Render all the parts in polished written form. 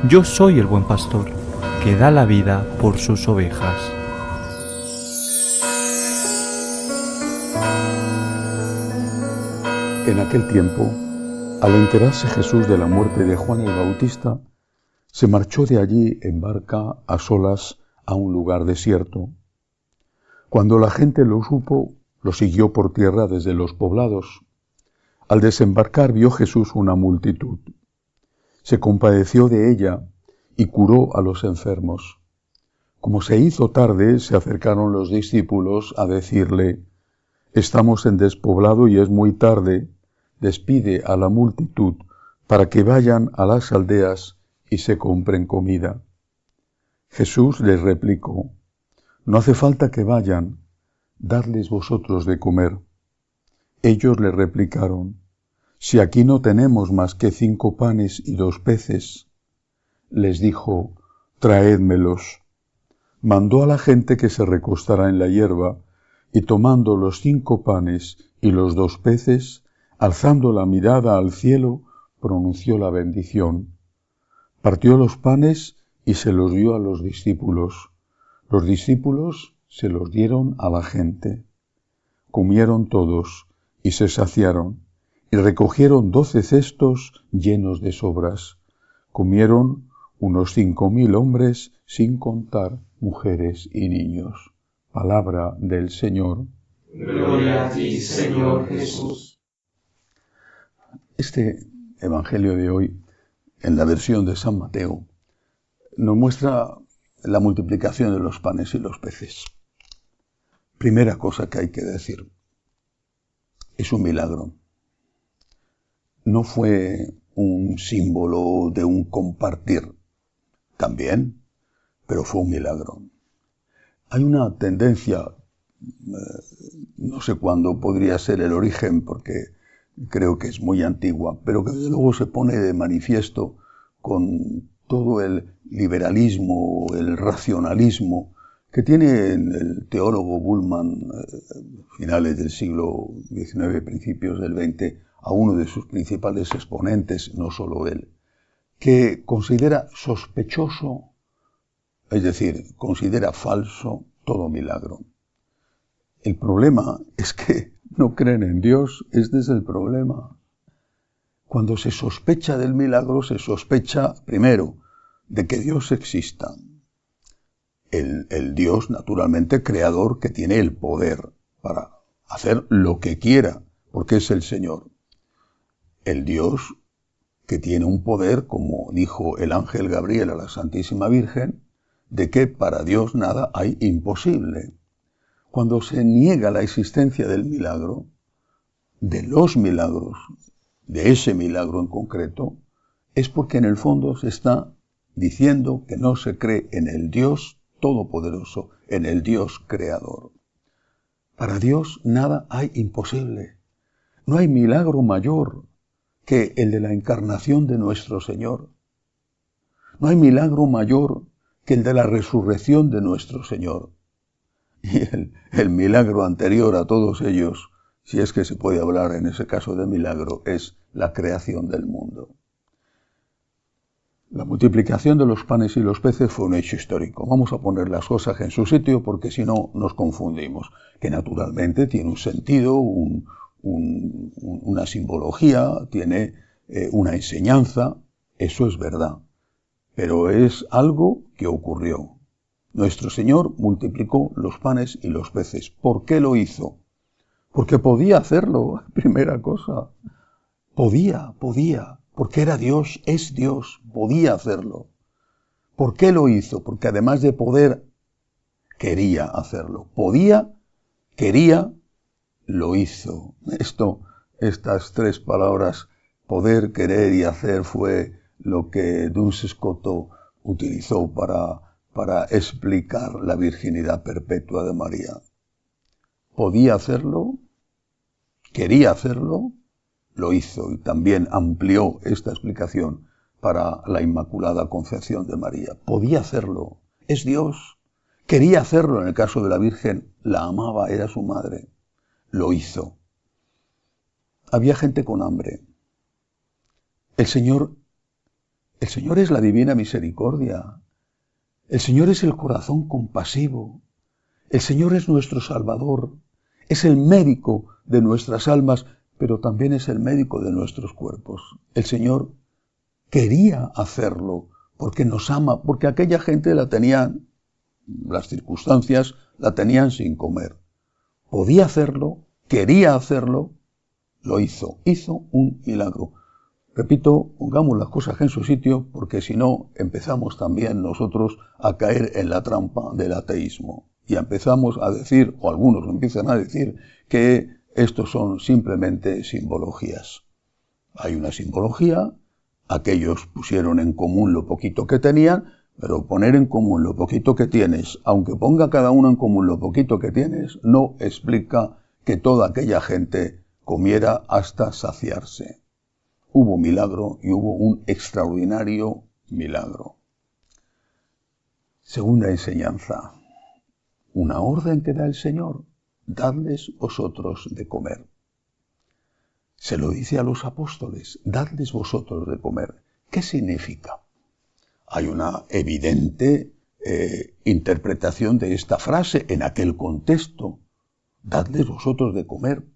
Yo soy el buen pastor, que da la vida por sus ovejas. En aquel tiempo, al enterarse Jesús de la muerte de Juan el Bautista, se marchó de allí en barca a solas a un lugar desierto. Cuando la gente lo supo, lo siguió por tierra desde los poblados. Al desembarcar vio Jesús una multitud. Se compadeció de ella y curó a los enfermos. Como se hizo tarde, se acercaron los discípulos a decirle: «Estamos en despoblado y es muy tarde. Despide a la multitud para que vayan a las aldeas y se compren comida». Jesús les replicó: «No hace falta que vayan, dadles vosotros de comer». Ellos le replicaron: «Si aquí no tenemos más que 5 panes y 2 peces». Les dijo: «Traédmelos». Mandó a la gente que se recostara en la hierba, y tomando los 5 panes y los 2 peces, alzando la mirada al cielo, pronunció la bendición. Partió los panes y se los dio a los discípulos. Los discípulos se los dieron a la gente. Comieron todos y se saciaron, y recogieron 12 cestos llenos de sobras. Comieron unos 5.000 hombres, sin contar mujeres y niños. Palabra del Señor. Gloria a ti, Señor Jesús. Este Evangelio de hoy, en la versión de San Mateo, nos muestra la multiplicación de los panes y los peces. Primera cosa que hay que decir: es un milagro. No fue un símbolo de un compartir, también, pero fue un milagro. Hay una tendencia, no sé cuándo podría ser el origen, porque creo que es muy antigua, pero que desde luego se pone de manifiesto con todo el liberalismo, el racionalismo que tiene el teólogo Bultmann, finales del siglo XIX, principios del XX, a uno de sus principales exponentes, no solo él, que considera sospechoso, es decir, considera falso todo milagro. El problema es que no creen en Dios, este es el problema. Cuando se sospecha del milagro, se sospecha, primero, de que Dios exista. El Dios, naturalmente, creador, que tiene el poder para hacer lo que quiera, porque es el Señor. El Dios que tiene un poder, como dijo el ángel Gabriel a la Santísima Virgen, de que para Dios nada hay imposible. Cuando se niega la existencia del milagro, de los milagros, de ese milagro en concreto, es porque en el fondo se está diciendo que no se cree en el Dios Todopoderoso, en el Dios Creador. Para Dios nada hay imposible. No hay milagro mayor que el de la encarnación de nuestro Señor. No hay milagro mayor que el de la resurrección de nuestro Señor. Y el milagro anterior a todos ellos, si es que se puede hablar en ese caso de milagro, es la creación del mundo. La multiplicación de los panes y los peces fue un hecho histórico. Vamos a poner las cosas en su sitio porque si no nos confundimos. Que naturalmente tiene un sentido, una simbología, tiene una enseñanza, eso es verdad. Pero es algo que ocurrió. Nuestro Señor multiplicó los panes y los peces. ¿Por qué lo hizo? Porque podía hacerlo, primera cosa. Podía. Porque era Dios, es Dios, podía hacerlo. ¿Por qué lo hizo? Porque además de poder, quería hacerlo. Podía, quería, lo hizo. Estas 3 palabras, poder, querer y hacer, fue lo que Duns Scoto utilizó para explicar la virginidad perpetua de María. Podía hacerlo, quería hacerlo, lo hizo, y también amplió esta explicación para la Inmaculada Concepción de María. Podía hacerlo, es Dios. Quería hacerlo en el caso de la Virgen, la amaba, era su madre. Lo hizo. Había gente con hambre. El Señor El Señor es la divina misericordia. El Señor es el corazón compasivo. El Señor es nuestro Salvador. Es el médico de nuestras almas, pero también es el médico de nuestros cuerpos. El Señor quería hacerlo porque nos ama, porque aquella gente la tenían, las circunstancias la tenían sin comer. Podía hacerlo, quería hacerlo, lo hizo. Hizo un milagro. Repito, pongamos las cosas en su sitio, porque si no empezamos también nosotros a caer en la trampa del ateísmo. Y empezamos a decir, o algunos empiezan a decir, que estos son simplemente simbologías. Hay una simbología, aquellos pusieron en común lo poquito que tenían, pero poner en común lo poquito que tienes, aunque ponga cada uno en común lo poquito que tienes, no explica que toda aquella gente comiera hasta saciarse. Hubo milagro y hubo un extraordinario milagro. Segunda enseñanza. Una orden que da el Señor. Dadles vosotros de comer. Se lo dice a los apóstoles. Dadles vosotros de comer. ¿Qué significa? Hay una evidente interpretación de esta frase en aquel contexto. Dadles vosotros de comer.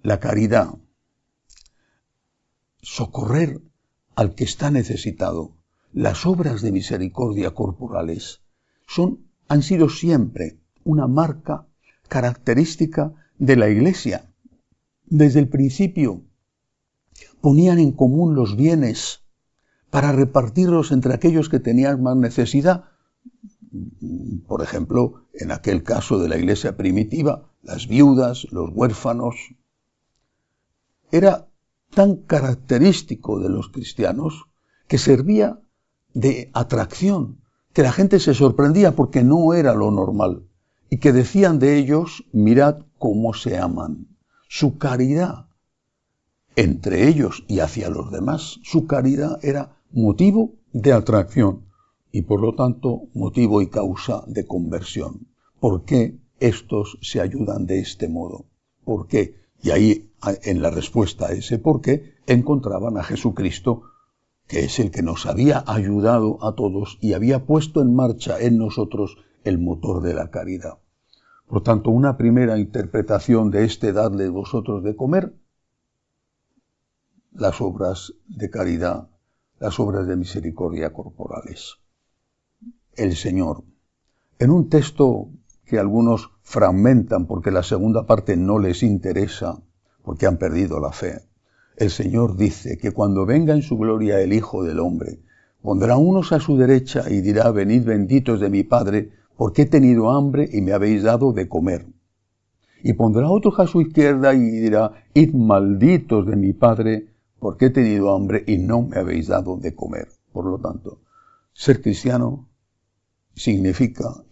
La caridad. Socorrer al que está necesitado. Las obras de misericordia corporales han sido siempre una marca característica de la Iglesia. Desde el principio ponían en común los bienes para repartirlos entre aquellos que tenían más necesidad. Por ejemplo, en aquel caso de la Iglesia primitiva, las viudas, los huérfanos. Era tan característico de los cristianos que servía de atracción, que la gente se sorprendía porque no era lo normal y que decían de ellos, mirad cómo se aman. Su caridad entre ellos y hacia los demás, su caridad era motivo de atracción y por lo tanto motivo y causa de conversión. ¿Por qué estos se ayudan de este modo? ¿Por qué? Y ahí, en la respuesta a ese por qué, encontraban a Jesucristo, que es el que nos había ayudado a todos y había puesto en marcha en nosotros el motor de la caridad. Por tanto, una primera interpretación de este dadle vosotros de comer, las obras de caridad, las obras de misericordia corporales. El Señor, en un texto que algunos fragmentan porque la segunda parte no les interesa, porque han perdido la fe. El Señor dice que cuando venga en su gloria el Hijo del Hombre, pondrá unos a su derecha y dirá, venid benditos de mi Padre, porque he tenido hambre y me habéis dado de comer. Y pondrá otros a su izquierda y dirá, id malditos de mi Padre, porque he tenido hambre y no me habéis dado de comer. Por lo tanto, ser cristiano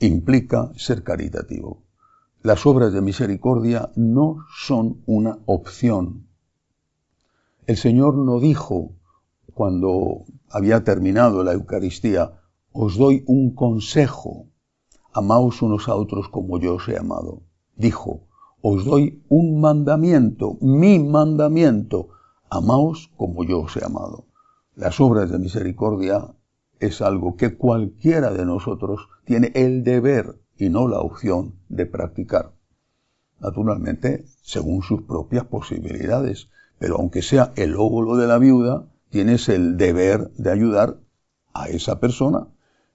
implica ser caritativo. Las obras de misericordia no son una opción. El Señor no dijo, cuando había terminado la Eucaristía, os doy un consejo, amaos unos a otros como yo os he amado. Dijo, os doy un mandamiento, mi mandamiento, amaos como yo os he amado. Las obras de misericordia es algo que cualquiera de nosotros tiene el deber y no la opción de practicar. Naturalmente, según sus propias posibilidades, pero aunque sea el óvulo de la viuda, tienes el deber de ayudar a esa persona.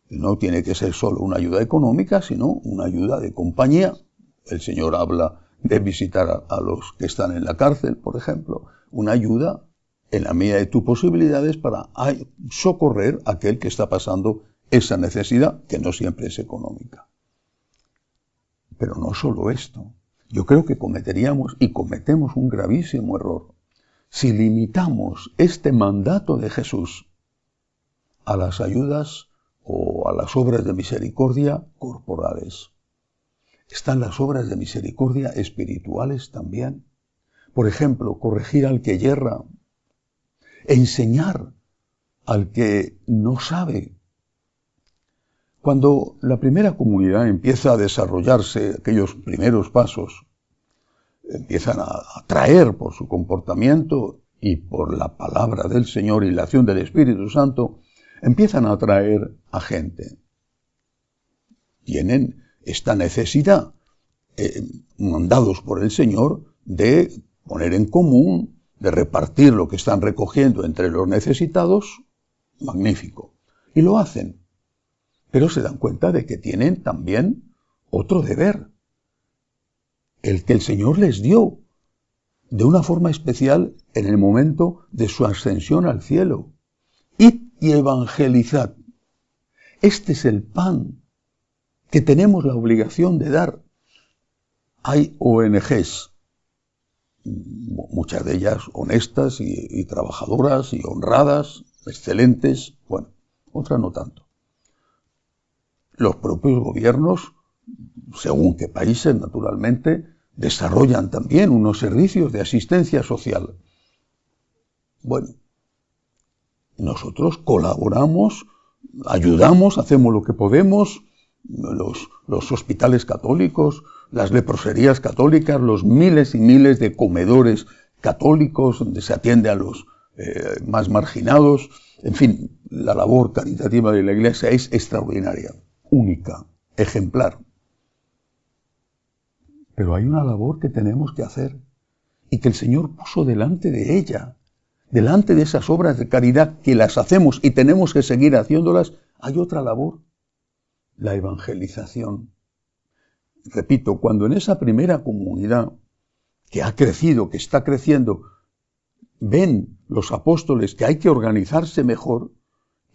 No tiene que ser solo una ayuda económica, sino una ayuda de compañía. El Señor habla de visitar a los que están en la cárcel, por ejemplo, una ayuda en la medida de tus posibilidades para socorrer a aquel que está pasando esa necesidad, que no siempre es económica. Pero no solo esto. Yo creo que cometeríamos y cometemos un gravísimo error si limitamos este mandato de Jesús a las ayudas o a las obras de misericordia corporales. Están las obras de misericordia espirituales también. Por ejemplo, corregir al que yerra, enseñar al que no sabe. Cuando la primera comunidad empieza a desarrollarse, aquellos primeros pasos, empiezan a atraer por su comportamiento y por la palabra del Señor y la acción del Espíritu Santo, empiezan a atraer a gente. Tienen esta necesidad, mandados por el Señor, de poner en común, de repartir lo que están recogiendo entre los necesitados. Magnífico. Y lo hacen. Pero se dan cuenta de que tienen también otro deber, el que el Señor les dio de una forma especial en el momento de su ascensión al cielo. Id y evangelizad. Este es el pan que tenemos la obligación de dar. Hay ONGs, muchas de ellas honestas y trabajadoras y honradas, excelentes, bueno, otras no tanto. Los propios gobiernos, según qué países, naturalmente, desarrollan también unos servicios de asistencia social. Bueno, nosotros colaboramos, ayudamos, hacemos lo que podemos, los hospitales católicos, las leproserías católicas, los miles y miles de comedores católicos donde se atiende a los más marginados. En fin, la labor caritativa de la Iglesia es extraordinaria, única, ejemplar. Pero hay una labor que tenemos que hacer y que el Señor puso delante de ella, delante de esas obras de caridad que las hacemos y tenemos que seguir haciéndolas. Hay otra labor, la evangelización. Repito, cuando en esa primera comunidad que ha crecido, que está creciendo, ven los apóstoles que hay que organizarse mejor,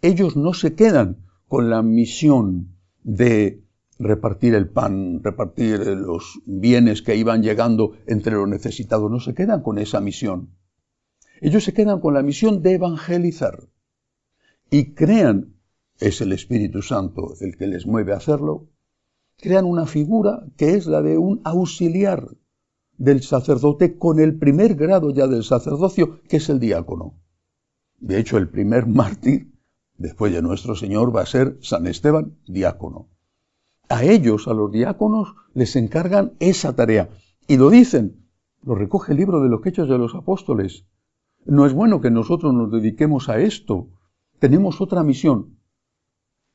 ellos no se quedan con la misión de repartir el pan, repartir los bienes que iban llegando entre los necesitados, no se quedan con esa misión. Ellos se quedan con la misión de evangelizar y crean, es el Espíritu Santo el que les mueve a hacerlo, crean una figura que es la de un auxiliar del sacerdote con el primer grado ya del sacerdocio, que es el diácono. De hecho, el primer mártir, después de nuestro Señor, va a ser San Esteban, diácono. A ellos, a los diáconos, les encargan esa tarea. Y lo dicen, lo recoge el libro de los Hechos de los Apóstoles. No es bueno que nosotros nos dediquemos a esto. Tenemos otra misión,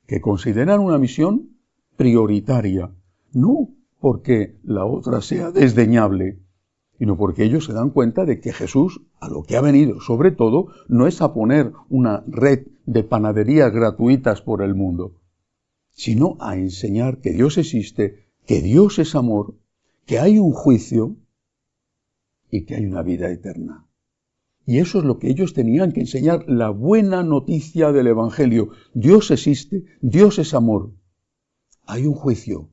que consideran una misión prioritaria. No porque la otra sea desdeñable, sino porque ellos se dan cuenta de que Jesús, a lo que ha venido, sobre todo, no es a poner una red de panaderías gratuitas por el mundo, sino a enseñar que Dios existe, que Dios es amor, que hay un juicio y que hay una vida eterna. Y eso es lo que ellos tenían que enseñar, la buena noticia del Evangelio. Dios existe, Dios es amor. Hay un juicio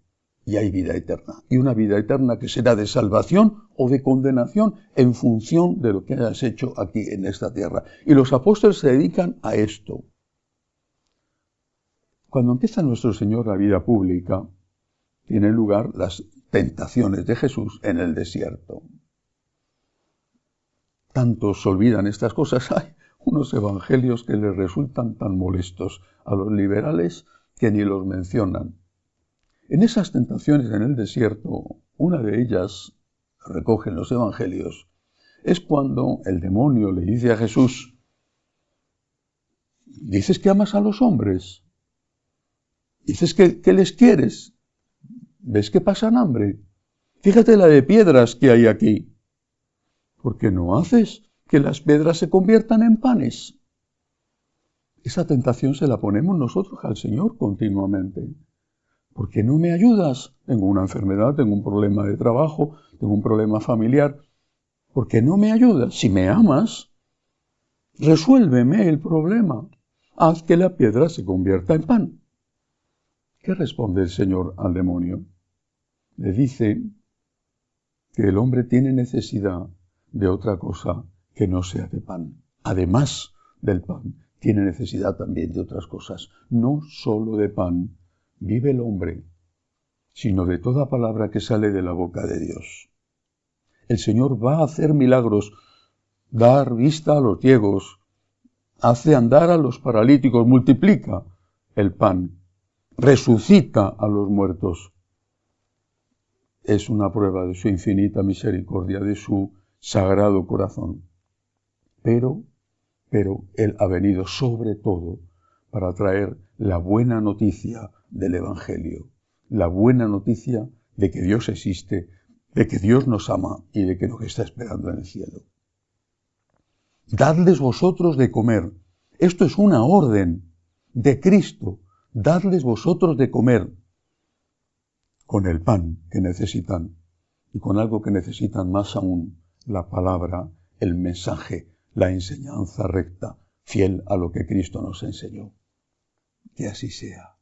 y hay vida eterna. Y una vida eterna que será de salvación o de condenación en función de lo que hayas hecho aquí en esta tierra. Y los apóstoles se dedican a esto. Cuando empieza nuestro Señor la vida pública, tienen lugar las tentaciones de Jesús en el desierto. Tantos olvidan estas cosas. Hay unos evangelios que les resultan tan molestos a los liberales que ni los mencionan. En esas tentaciones en el desierto, una de ellas, recogen los evangelios, es cuando el demonio le dice a Jesús: dices que amas a los hombres, dices que les quieres, ves que pasan hambre, fíjate la de piedras que hay aquí. ¿Por qué no haces que las piedras se conviertan en panes? Esa tentación se la ponemos nosotros al Señor continuamente. ¿Por qué no me ayudas? Tengo una enfermedad, tengo un problema de trabajo, tengo un problema familiar. ¿Por qué no me ayudas? Si me amas, resuélveme el problema. Haz que la piedra se convierta en pan. ¿Qué responde el Señor al demonio? Le dice que el hombre tiene necesidad de otra cosa que no sea de pan. Además del pan, tiene necesidad también de otras cosas. No solo de pan vive el hombre, sino de toda palabra que sale de la boca de Dios. El Señor va a hacer milagros, dar vista a los ciegos, hace andar a los paralíticos, multiplica el pan, resucita a los muertos. Es una prueba de su infinita misericordia, de su sagrado corazón. pero Él ha venido sobre todo para traer la buena noticia del Evangelio, la buena noticia de que Dios existe, de que Dios nos ama y de que nos está esperando en el cielo. Dadles vosotros de comer. Esto es una orden de Cristo. Dadles vosotros de comer con el pan que necesitan y con algo que necesitan más aún, la palabra, el mensaje, la enseñanza recta, fiel a lo que Cristo nos enseñó. Que así sea.